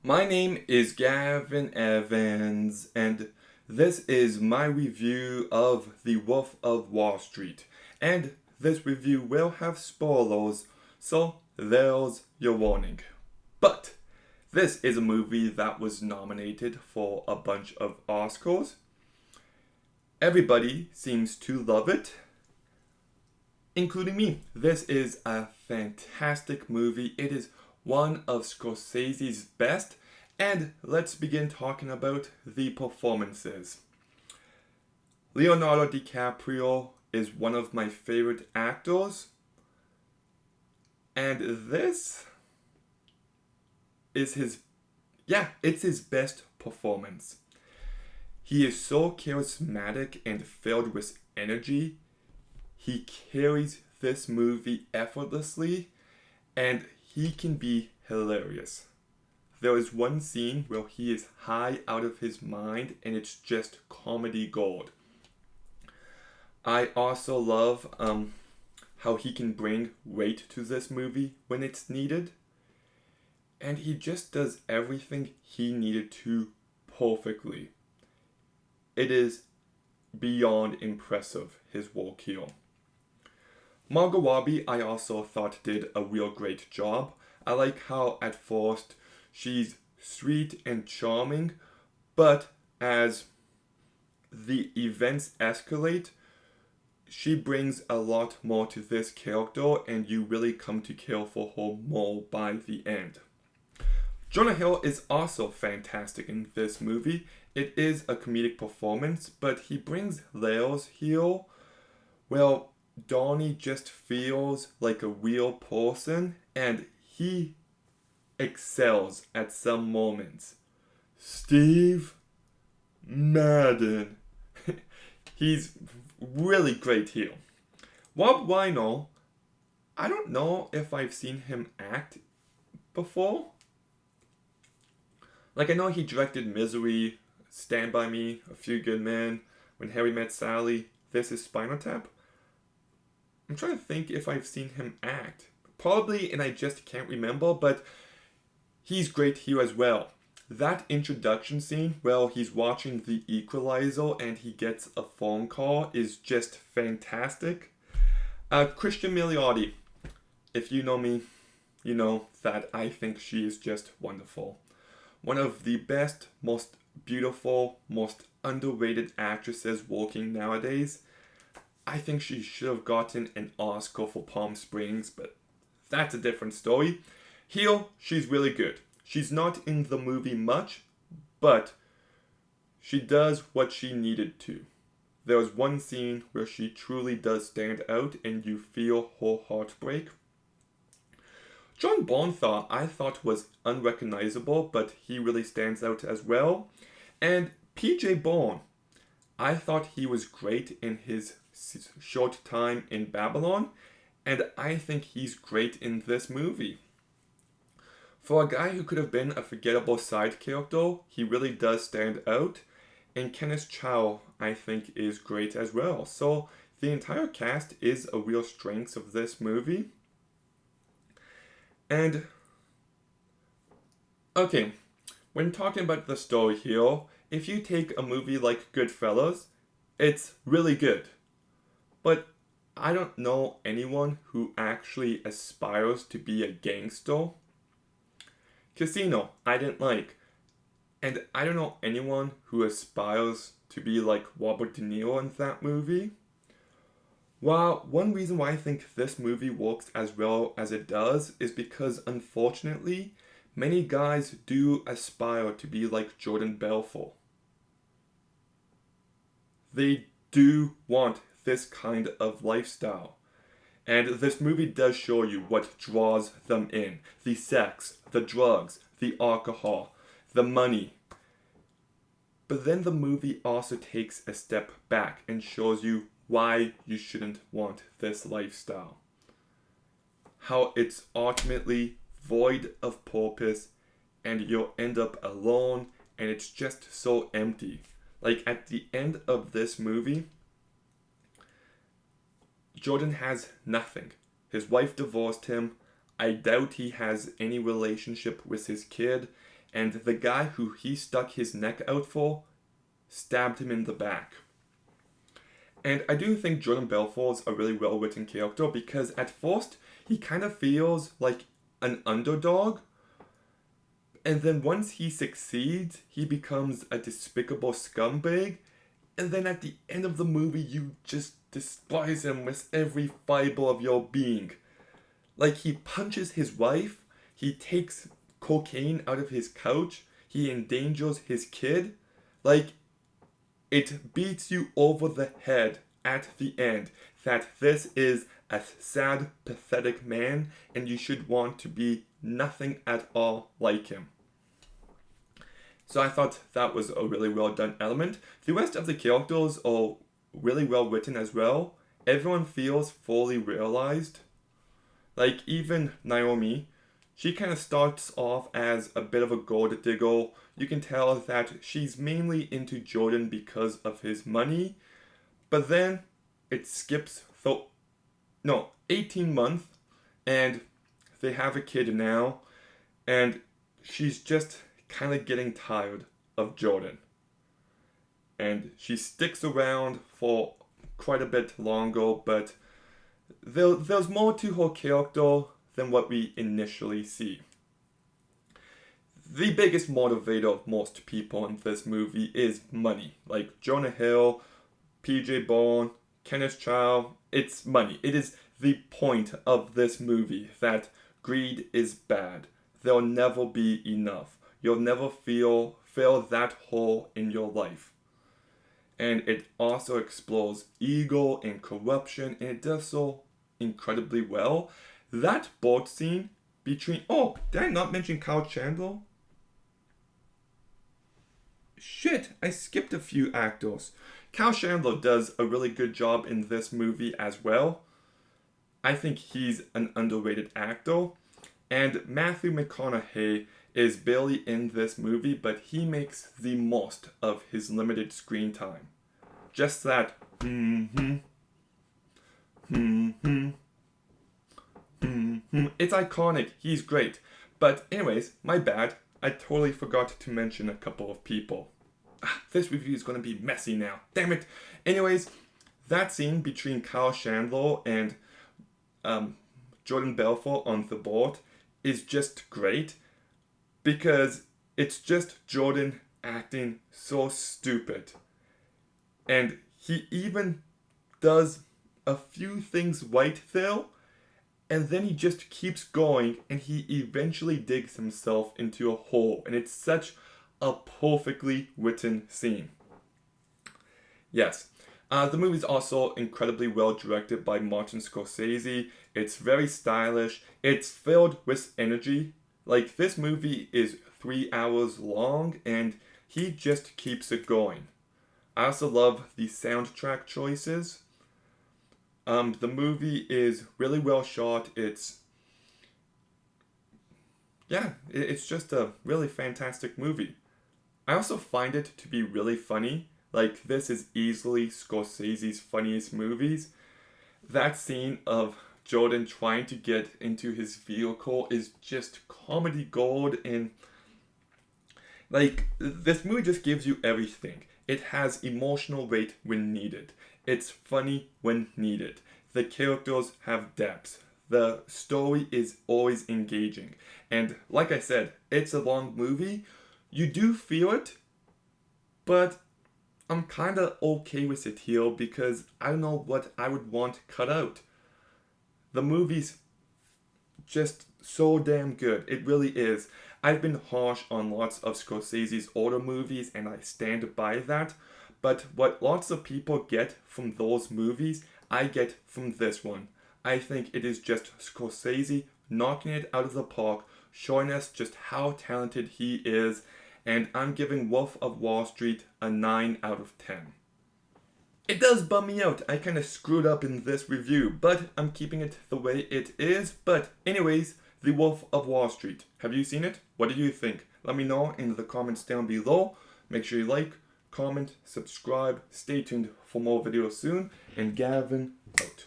My name is Gavin Evans, and this is my review of The Wolf of Wall Street. And this review will have spoilers, so there's your warning. But this is a movie that was nominated for a bunch of Oscars. Everybody seems to love it, including me. This is a fantastic movie. It is one of Scorsese's best, and let's begin talking about the performances. Leonardo DiCaprio is one of my favorite actors, and this is it's his best performance. He is so charismatic and filled with energy. He carries this movie effortlessly, and he can be hilarious. There is one scene where he is high out of his mind, and it's just comedy gold. I also love how he can bring weight to this movie when it's needed, and he just does everything he needed to perfectly. It is beyond impressive, his work here. Margot Robbie, I also thought did a real great job. I like how at first she's sweet and charming, but as the events escalate, she brings a lot more to this character, and you really come to care for her more by the end. Jonah Hill is also fantastic in this movie. It is a comedic performance, but he brings layers here. Well, Donnie just feels like a real person, and he excels at some moments. Steve Madden. He's really great here. Rob Reiner, I don't know if I've seen him act before. Like, I know he directed Misery, Stand By Me, A Few Good Men, When Harry Met Sally, This Is Spinal Tap. I'm trying to think if I've seen him act. Probably, and I just can't remember, but he's great here as well. That introduction scene where he's watching The Equalizer and he gets a phone call is just fantastic. Christian Milioti, if you know me, you know that I think she is just wonderful. One of the best, most beautiful, most underrated actresses working nowadays. I think she should have gotten an Oscar for Palm Springs, but that's a different story. Here, she's really good. She's not in the movie much, but she does what she needed to. There was one scene where she truly does stand out and you feel her heartbreak. John Bonthar I thought was unrecognizable, but he really stands out as well. And PJ Bourne, I thought he was great in his short time in Babylon, and I think he's great in this movie. For a guy who could have been a forgettable side character, he really does stand out. And Kenneth Chow, I think, is great as well. So the entire cast is a real strength of this movie. And, okay, when talking about the story here, if you take a movie like Goodfellas, it's really good. But I don't know anyone who actually aspires to be a gangster. Casino, I didn't like. And I don't know anyone who aspires to be like Robert De Niro in that movie. While one reason why I think this movie works as well as it does is because unfortunately, many guys do aspire to be like Jordan Belfort. They do want this kind of lifestyle. And this movie does show you what draws them in. The sex, the drugs, the alcohol, the money. But then the movie also takes a step back and shows you why you shouldn't want this lifestyle. How it's ultimately void of purpose and you'll end up alone and it's just so empty. Like at the end of this movie, Jordan has nothing. His wife divorced him. I doubt he has any relationship with his kid. and the guy who he stuck his neck out for stabbed him in the back. And I do think Jordan Belfort's a really well-written character because at first he kind of feels like an underdog, and then once he succeeds, he becomes a despicable scumbag, and then at the end of the movie, you just despise him with every fiber of your being. Like, he punches his wife, he takes cocaine out of his couch, he endangers his kid. Like, it beats you over the head at the end that this is a sad, pathetic man, and you should want to be nothing at all like him. So I thought that was a really well done element. The rest of the characters are really well written as well. Everyone feels fully realized. Like, even Naomi, she kind of starts off as a bit of a gold digger. You can tell that she's mainly into Jordan because of his money. But then it skips 18 months, and they have a kid now, and she's just kind of getting tired of Jordan. And she sticks around for quite a bit longer, but there's more to her character than what we initially see. The biggest motivator of most people in this movie is money. Like Jonah Hill, PJ Bourne, Kenneth Chow, it's money. It is the point of this movie that greed is bad. There'll never be enough. You'll never fill that hole in your life. And it also explores ego and corruption, and it does so incredibly well. That boat scene between... Oh, did I not mention Kyle Chandler? Shit, I skipped a few actors. Kyle Chandler does a really good job in this movie as well. I think he's an underrated actor. And Matthew McConaughey is barely in this movie, but he makes the most of his limited screen time. Just that, it's iconic, he's great. But anyways, my bad, I totally forgot to mention a couple of people. This review is going to be messy now, damn it. Anyways, that scene between Kyle Chandler and Jordan Belfort on the board is just great, because it's just Jordan acting so stupid. And he even does a few things right there, and then he just keeps going, and he eventually digs himself into a hole. And it's such a perfectly written scene. Yes. The movie is also incredibly well directed by Martin Scorsese. It's very stylish. It's filled with energy. Like, this movie is 3 hours long, and he just keeps it going. I also love the soundtrack choices. The movie is really well shot. It's just a really fantastic movie. I also find it to be really funny. Like, this is easily Scorsese's funniest movies. That scene of Jordan trying to get into his vehicle is just comedy gold, and like, this movie just gives you everything. It has emotional weight when needed. It's funny when needed. The characters have depth. The story is always engaging. And like I said, it's a long movie. You do feel it, but I'm kind of okay with it here because I don't know what I would want cut out. The movie's just so damn good. It really is. I've been harsh on lots of Scorsese's older movies, and I stand by that. But what lots of people get from those movies, I get from this one. I think it is just Scorsese knocking it out of the park, showing us just how talented he is, and I'm giving Wolf of Wall Street a 9 out of 10. It does bum me out. I kind of screwed up in this review, but I'm keeping it the way it is. But anyways, The Wolf of Wall Street. Have you seen it? What do you think? Let me know in the comments down below. Make sure you like, comment, subscribe. Stay tuned for more videos soon. And Gavin out.